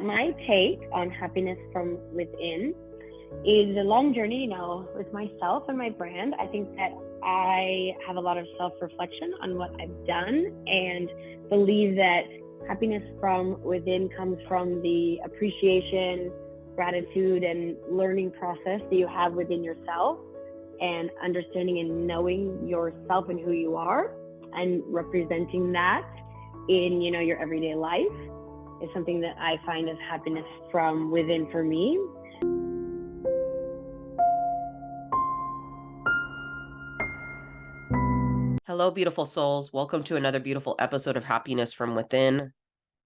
my take on happiness from within is a long journey, with myself and my brand. I think that I have a lot of self-reflection on what I've done and believe that happiness from within comes from the appreciation, gratitude, and learning process that you have within yourself, and understanding and knowing yourself and who you are and representing that in, your everyday life is something that I find as happiness from within for me. Hello, beautiful souls. Welcome to another beautiful episode of Happiness from Within.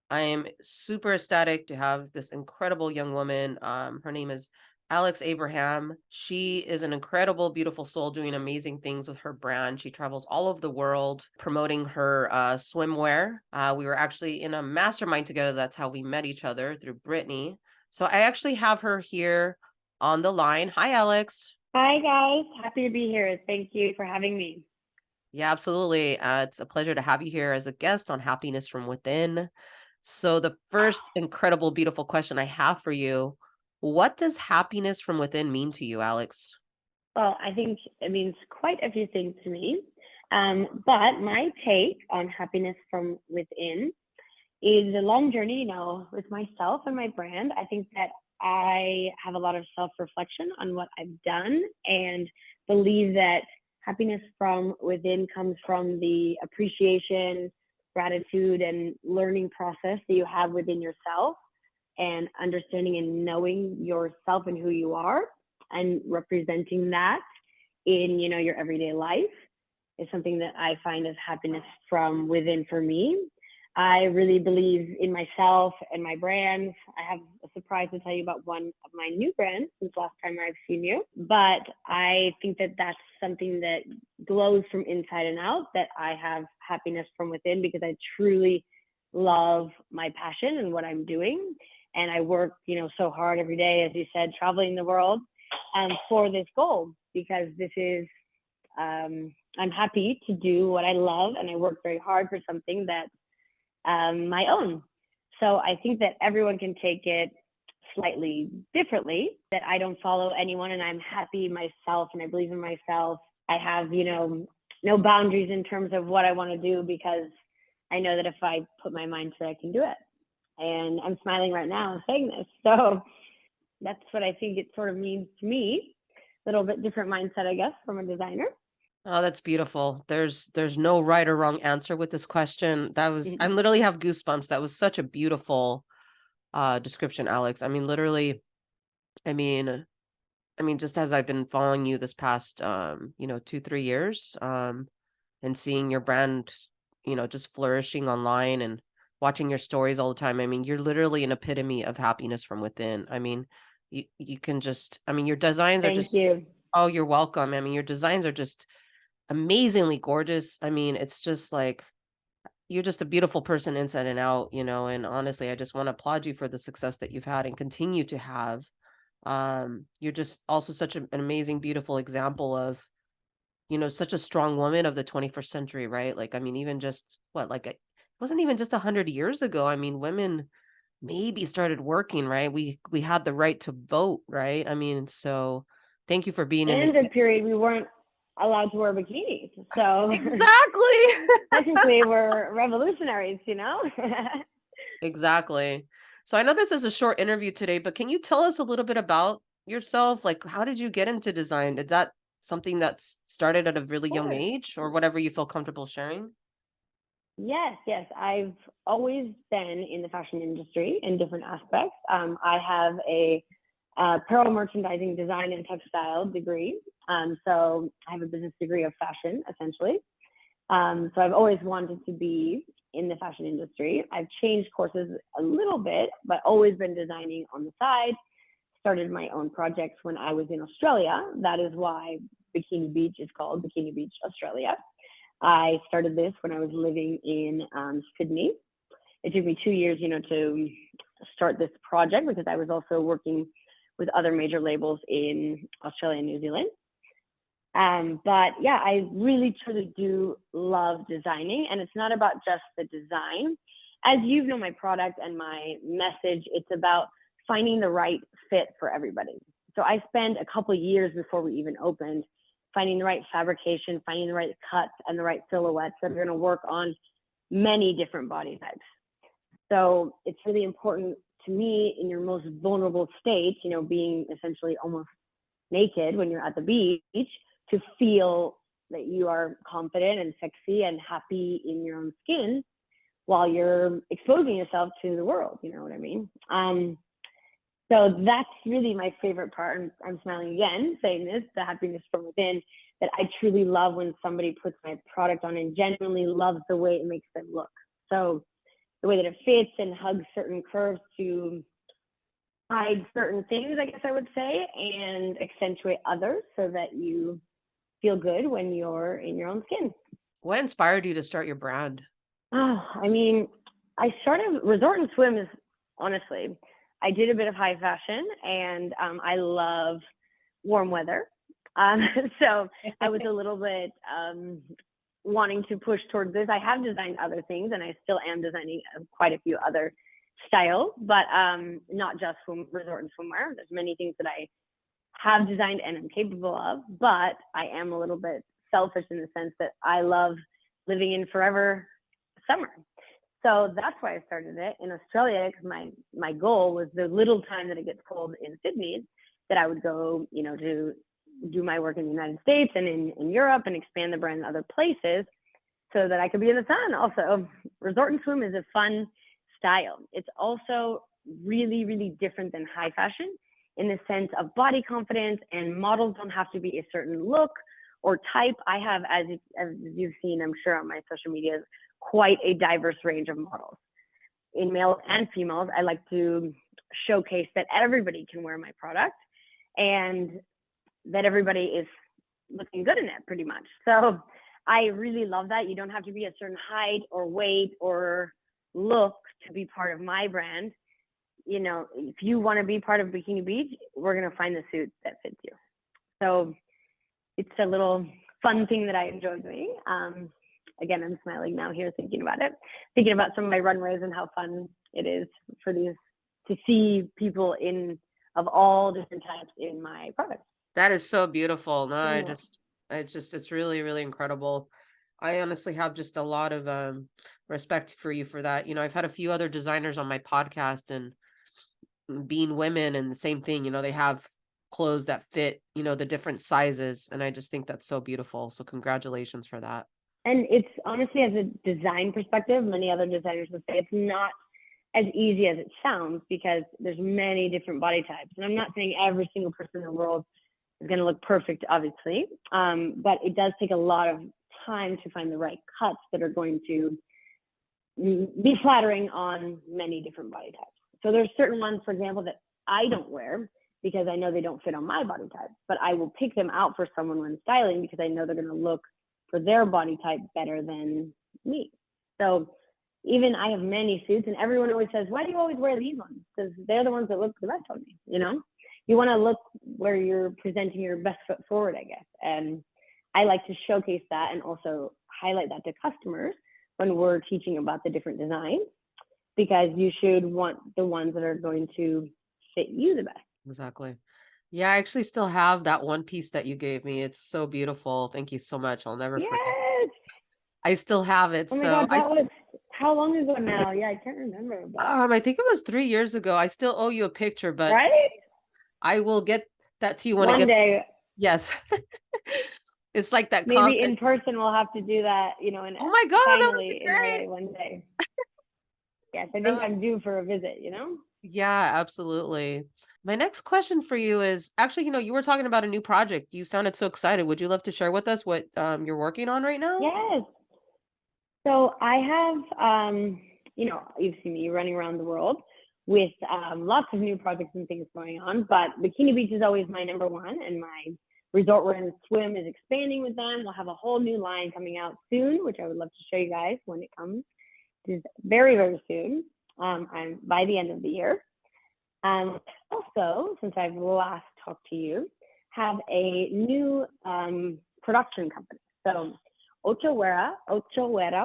I am super ecstatic to have this incredible young woman. Her name is Alex Abraham. She is an incredible, beautiful soul doing amazing things with her brand. She travels all over the world promoting her swimwear. We were actually in a mastermind together. That's how we met each other, through Brittany. So I actually have her here on the line. Hi, Alex. Hi, guys. Happy to be here. Thank you for having me. Yeah, absolutely. It's a pleasure to have you here as a guest on Happiness from Within. So the first incredible, beautiful question I have for you, what does happiness from within mean to you, Alex? Well, I think it means quite a few things to me. But my take on happiness from within is a long journey, with myself and my brand. I think that I have a lot of self-reflection on what I've done and believe that happiness from within comes from the appreciation, gratitude, and learning process that you have within yourself, and understanding and knowing yourself and who you are and representing that in, your everyday life is something that I find as happiness from within for me. I really believe in myself and my brands. I have a surprise to tell you about one of my new brands since last time I've seen you. But I think that that's something that glows from inside and out, that I have happiness from within because I truly love my passion and what I'm doing. And I work, so hard every day, as you said, traveling the world for this goal, because this is, I'm happy to do what I love, and I work very hard for something that my own. So I think that everyone can take it slightly differently, that I don't follow anyone and I'm happy myself and I believe in myself. I have, no boundaries in terms of what I want to do, because I know that if I put my mind to it, I can do it. And I'm smiling right now saying this. So that's what I think it sort of means to me. A little bit different mindset, I guess, from a designer. Oh, that's beautiful. There's no right or wrong answer with this question. I literally have goosebumps. That was such a beautiful description, Alex. I mean, literally, I mean, just as I've been following you this past 2-3 years, and seeing your brand, just flourishing online and watching your stories all the time. I mean, you're literally an epitome of happiness from within. I mean, you can just, your designs are Thank just, you. oh, you're welcome. I mean, your designs are just amazingly gorgeous. I mean, it's just like, you're just a beautiful person inside and out, and honestly, I just want to applaud you for the success that you've had and continue to have. You're just also such an amazing, beautiful example of, such a strong woman of the 21st century, right? Like, I mean, even just it wasn't even just 100 years ago. I mean, women maybe started working, right? We had the right to vote, right? I mean, so thank you for being an In the period, we weren't allowed to wear bikinis. So exactly. technically, we're revolutionaries, Exactly. So I know this is a short interview today, but can you tell us a little bit about yourself? Like, how did you get into design? Did that something that's started at a really Of young course. age, or whatever you feel comfortable sharing? Yes. I've always been in the fashion industry in different aspects. I have a apparel merchandising design and textile degree. So I have a business degree of fashion, essentially. So I've always wanted to be in the fashion industry. I've changed courses a little bit, but always been designing on the side. Started my own projects when I was in Australia. That is why Bikini Beach is called Bikini Beach, Australia. I started this when I was living in Sydney. It took me 2 years, to start this project, because I was also working with other major labels in Australia and New Zealand. But yeah, I really truly do love designing, and it's not about just the design. as you know, my product and my message, it's about finding the right fit for everybody. So I spent a couple of years before we even opened finding the right fabrication, finding the right cuts and the right silhouettes that are going to work on many different body types. So it's really important to me in your most vulnerable state, you know, being essentially almost naked when you're at the beach, to feel that you are confident and sexy and happy in your own skin while you're exposing yourself to the world. You know what I mean? So that's really my favorite part. And I'm smiling again saying this, the happiness from within, that I truly love when somebody puts my product on and genuinely loves the way it makes them look. So the way that it fits and hugs certain curves to hide certain things, I guess I would say, and accentuate others so that you feel good when you're in your own skin. What inspired you to start your brand? Oh, I mean, I started Resort and Swim is honestly, I did a bit of high fashion and I love warm weather. So I was a little bit wanting to push towards this. I have designed other things and I still am designing quite a few other styles, but not just resort and swimwear. There's many things that I have designed and am capable of, but I am a little bit selfish in the sense that I love living in forever summer. So that's why I started it in Australia, because my goal was the little time that it gets cold in Sydney, that I would go, you know, to do my work in the United States and in Europe and expand the brand in other places so that I could be in the sun. Also, Resort and Swim is a fun style. It's also really, really different than high fashion in the sense of body confidence, and models don't have to be a certain look or type. I have, as you've seen, I'm sure on my social media, quite a diverse range of models. In males and females, I like to showcase that everybody can wear my product and that everybody is looking good in it pretty much. So I really love that. You don't have to be a certain height or weight or look to be part of my brand. You know, if you want to be part of Bikini Beach, we're going to find the suit that fits you. So it's a little fun thing that I enjoy doing. Again, I'm smiling now here thinking about it, thinking about some of my runways and how fun it is for these, to see people of all different types in my products. That is so beautiful. No, Yeah. it's really, really incredible. I honestly have just a lot of respect for you for that. You know, I've had a few other designers on my podcast, and being women, and the same thing, you know, they have clothes that fit, you know, the different sizes. And I just think that's so beautiful. So congratulations for that. And it's honestly, as a design perspective, many other designers would say it's not as easy as it sounds, because there's many different body types. And I'm not saying every single person in the world is going to look perfect, obviously, but it does take a lot of time to find the right cuts that are going to be flattering on many different body types. So there's certain ones, for example, that I don't wear because I know they don't fit on my body type, but I will pick them out for someone when styling because I know they're going to look for their body type better than me. So even I have many suits, and everyone always says, why do you always wear these ones? Because they're the ones that look the best on me, you know? You want to look where you're presenting your best foot forward, I guess. And I like to showcase that and also highlight that to customers when we're teaching about the different designs, because you should want the ones that are going to fit you the best. Exactly. Yeah, I actually still have that one piece that you gave me. It's so beautiful. Thank you so much. I'll never forget. Yes. I still have it. Oh my So God, that was how long ago now? Yeah, I can't remember. But I think it was 3 years ago. I still owe you a picture, but right? I will get that to you when I One get. day, Yes. It's like that maybe in conference. person we'll have to do that, you know, and Oh my God, that would be finally in great. LA one day. Yes, I That think would- I'm due for a visit, you know? Yeah, absolutely. My next question for you is actually, you know, you were talking about a new project. You sounded so excited. Would you love to share with us what you're working on right now? Yes. So I have, you know, you've seen me running around the world with lots of new projects and things going on, but Bikini Beach is always my number one, and my Resort Wear and Swim is expanding with them. We'll have a whole new line coming out soon, which I would love to show you guys when it comes. It is very, very soon. I'm by the end of the year. Also, since I've last talked to you, have a new production company. So Ocho Wera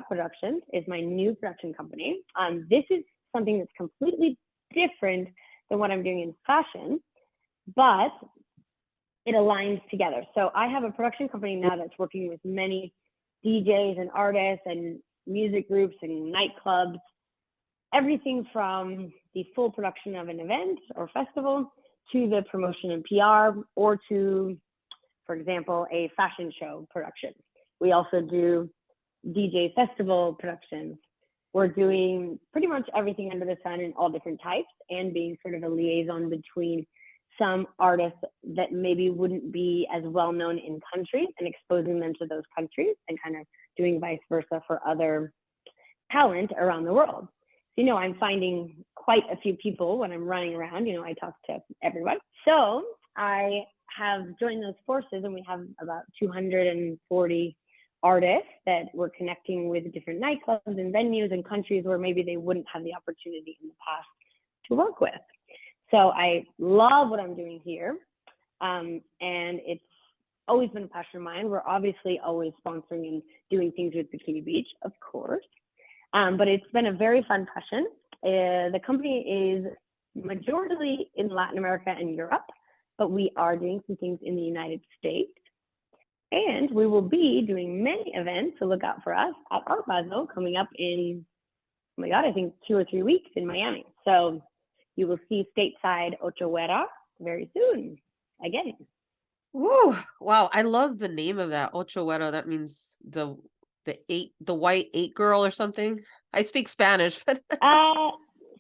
Productions is my new production company. This is something that's completely different than what I'm doing in fashion, but it aligns together. So I have a production company now that's working with many DJs and artists and music groups and nightclubs, everything from the full production of an event or festival to the promotion and PR, or to, for example, a fashion show production. We also do DJ festival productions. We're doing pretty much everything under the sun in all different types, and being sort of a liaison between some artists that maybe wouldn't be as well known in countries and exposing them to those countries, and kind of doing vice versa for other talent around the world. So, I'm finding quite a few people when I'm running around. I talk to everyone. So I have joined those forces, and we have about 240 artists that we're connecting with different nightclubs and venues and countries where maybe they wouldn't have the opportunity in the past to work with. So I love what I'm doing here. And it's always been a passion of mine. We're obviously always sponsoring and doing things with Bikini Beach, of course. But it's been a very fun passion. The company is majority in Latin America and Europe, but we are doing some things in the United States. And we will be doing many events, so look out for us at Art Basel coming up in, oh my God, I think 2 or 3 weeks in Miami. So you will see stateside Ocho Wera very soon again. Woo! Wow, I love the name of that, Ocho Wera. That means the white 8 girl or something. I speak Spanish, but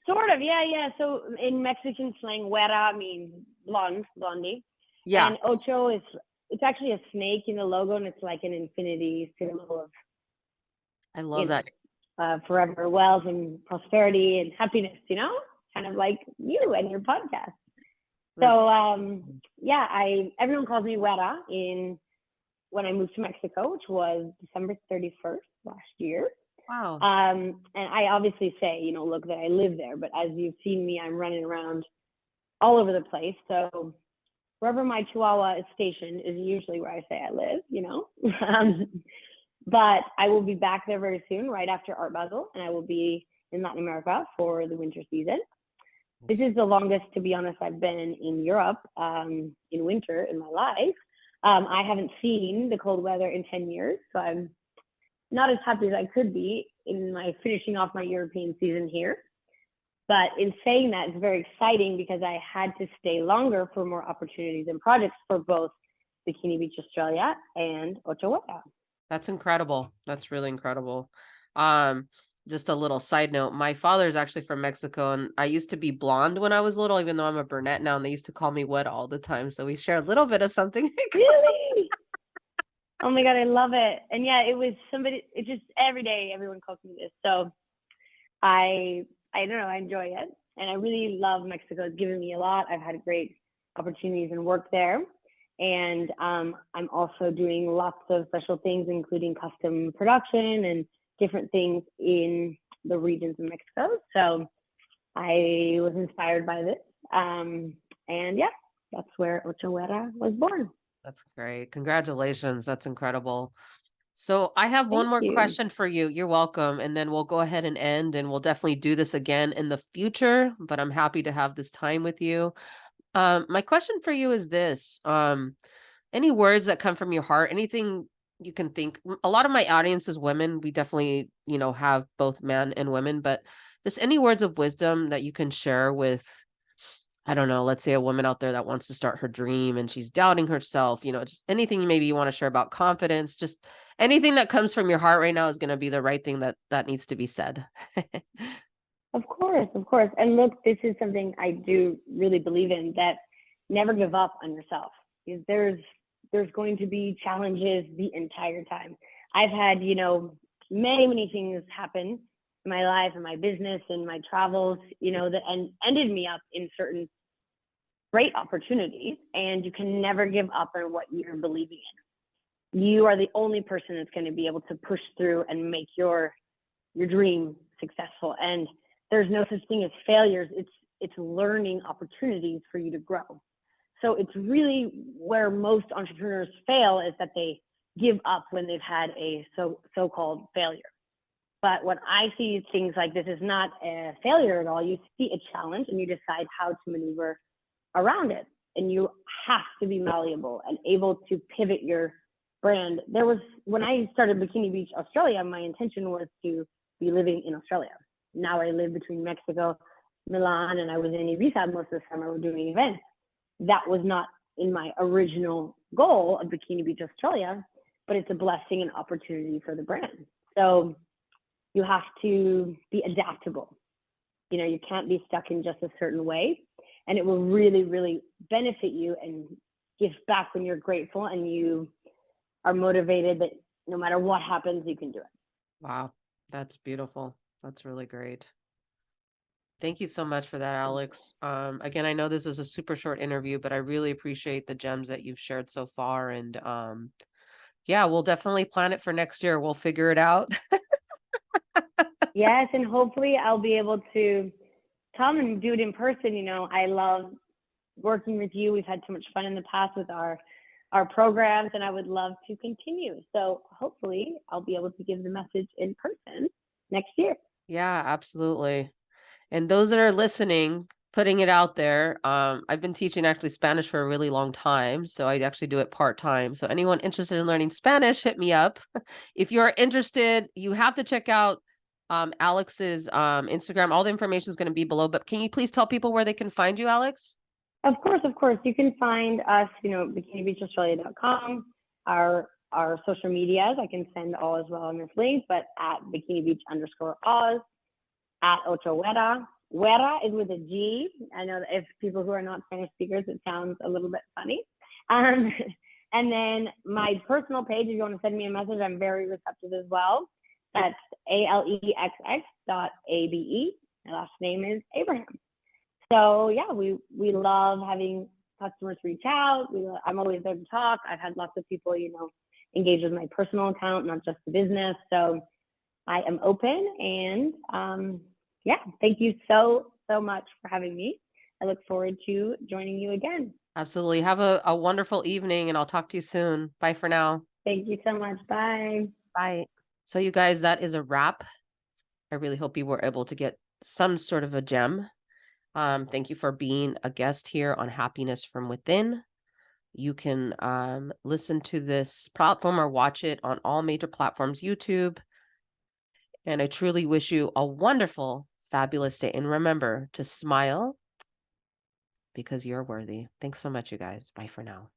sort of, yeah. So in Mexican slang, Wera means blondie. yeah. And Ocho it's actually a snake in the logo, and it's like an infinity symbol of, I love that. Forever wealth and prosperity and happiness, kind of like you and your podcast. So everyone calls me Wera when I moved to Mexico, which was December 31st last year. Wow. And I obviously say, look, that I live there, but as you've seen me, I'm running around all over the place. So wherever my Chihuahua is stationed is usually where I say I live, but I will be back there very soon, right after Art Basel, and I will be in Latin America for the winter season. This is the longest, to be honest, I've been in Europe in winter in my life. I haven't seen the cold weather in 10 years, so I'm not as happy as I could be in finishing off my European season here. But in saying that, it's very exciting because I had to stay longer for more opportunities and projects for both Bikini Beach, Australia and Ocho Wera. That's incredible. That's really incredible. Just a little side note, my father is actually from Mexico, and I used to be blonde when I was little, even though I'm a brunette now, and they used to call me Wet all the time. So we share a little bit of something. Really? Oh my God, I love it. And yeah, it's just every day everyone calls me this. So I don't know, I enjoy it. And I really love Mexico. It's given me a lot. I've had great opportunities and work there. And I'm also doing lots of special things, including custom production and different things in the regions of Mexico. So I was inspired by this. And yeah, that's where Ocho Wera was born. That's great. Congratulations. That's incredible. So I have one more Thank you. question for you. You're welcome. And then we'll go ahead and end, and we'll definitely do this again in the future, but I'm happy to have this time with you. My question for you is this. Any words that come from your heart, anything you can think. A lot of my audience is women. We definitely, have both men and women, but just any words of wisdom that you can share with, I don't know, let's say a woman out there that wants to start her dream and she's doubting herself, just anything maybe you want to share about confidence, just anything that comes from your heart right now is going to be the right thing that needs to be said. Of course. And look, this is something I do really believe in, that never give up on yourself. Because there's going to be challenges the entire time. I've had, many things happen in my life and my business and my travels, that ended me up in certain great opportunities. And you can never give up on what you're believing in. You are the only person that's going to be able to push through and make your dream successful. And there's no such thing as failures. It's learning opportunities for you to grow. So it's really where most entrepreneurs fail, is that they give up when they've had a so-called failure. But when I see things like this is not a failure at all, you see a challenge and you decide how to maneuver around it. And you have to be malleable and able to pivot your brand. When I started Bikini Beach Australia, my intention was to be living in Australia. Now I live between Mexico, Milan, and I was in Ibiza most of the summer. We're doing events. That was not in my original goal of Bikini Beach Australia, but it's a blessing and opportunity for the brand. So you have to be adaptable. You can't be stuck in just a certain way, and it will really, really benefit you and give back when you're grateful and you are motivated that no matter what happens, you can do it. Wow. That's beautiful. That's really great. Thank you so much for that, Alex. Again, I know this is a super short interview, but I really appreciate the gems that you've shared so far. And yeah, we'll definitely plan it for next year. We'll figure it out. Yes, and hopefully I'll be able to come and do it in person. I love working with you. We've had so much fun in the past with our programs, and I would love to continue. So hopefully I'll be able to give the message in person next year. Yeah, absolutely. And those that are listening, putting it out there, I've been teaching actually Spanish for a really long time. So I actually do it part-time. So anyone interested in learning Spanish, hit me up. If you're interested, you have to check out Alex's Instagram. All the information is going to be below, but can you please tell people where they can find you, Alex? Of course. You can find us, bikinibeachaustralia.com, our social medias. I can send all as well on this link, but at bikinibeach_Oz, at Ocho Wera. Wera is with a G. I know that if people who are not Spanish speakers, it sounds a little bit funny. And then my personal page, if you want to send me a message, I'm very receptive as well. That's ALEXX.ABE. My last name is Abraham. So yeah, we love having customers reach out. I'm always there to talk. I've had lots of people, engage with my personal account, not just the business. So I am open, and yeah, thank you so much for having me. I look forward to joining you again. Absolutely. Have a wonderful evening, and I'll talk to you soon. Bye for now. Thank you so much. Bye. Bye. So you guys, that is a wrap. I really hope you were able to get some sort of a gem. Thank you for being a guest here on Happiness from Within. You can listen to this platform or watch it on all major platforms, YouTube. And I truly wish you a wonderful, fabulous day. And remember to smile because you're worthy. Thanks so much, you guys. Bye for now.